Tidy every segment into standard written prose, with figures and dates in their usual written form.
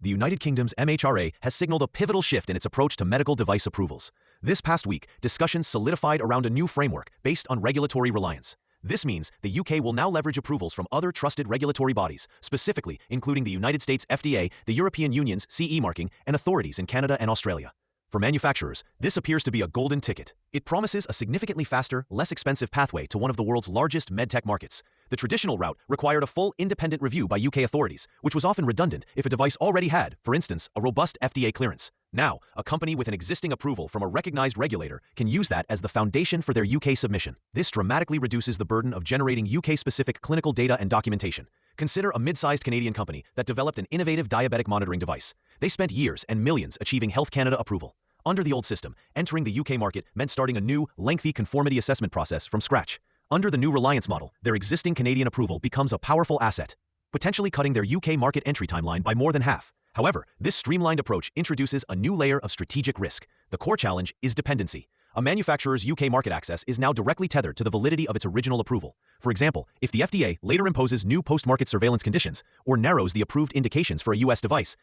the United Kingdom's MHRA has signaled a pivotal shift in its approach to medical device approvals. This past week, discussions solidified around a new framework based on regulatory reliance. This means the UK will now leverage approvals from other trusted regulatory bodies, specifically including the United States FDA, the European Union's CE marking, and authorities in Canada and Australia. For manufacturers, this appears to be a golden ticket. It promises a significantly faster, less expensive pathway to one of the world's largest medtech markets. The traditional route required a full independent review by UK authorities, which was often redundant if a device already had, for instance, a robust FDA clearance. Now, a company with an existing approval from a recognized regulator can use that as the foundation for their UK submission. This dramatically reduces the burden of generating UK-specific clinical data and documentation. Consider a mid-sized Canadian company that developed an innovative diabetic monitoring device. They spent years and millions achieving Health Canada approval. Under the old system, entering the UK market meant starting a new, lengthy conformity assessment process from scratch. Under the new Reliance model, their existing Canadian approval becomes a powerful asset, potentially cutting their UK market entry timeline by more than half. However, this streamlined approach introduces a new layer of strategic risk. The core challenge is dependency. A manufacturer's UK market access is now directly tethered to the validity of its original approval. For example, if the FDA later imposes new post-market surveillance conditions or narrows the approved indications for a US device,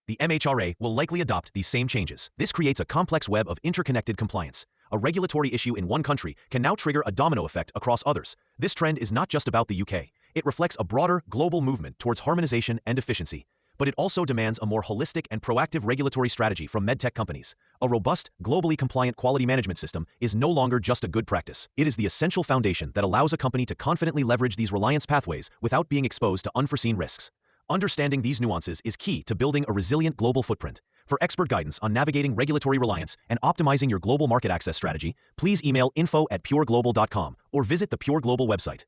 the MHRA will likely adopt these same changes. This creates a complex web of interconnected compliance. A regulatory issue in one country can now trigger a domino effect across others. This trend is not just about the UK. It reflects a broader, global movement towards harmonization and efficiency. But it also demands a more holistic and proactive regulatory strategy from medtech companies. A robust, globally compliant quality management system is no longer just a good practice. It is the essential foundation that allows a company to confidently leverage these reliance pathways without being exposed to unforeseen risks. Understanding these nuances is key to building a resilient global footprint. For expert guidance on navigating regulatory reliance and optimizing your global market access strategy, please email info@pureglobal.com or visit the Pure Global website.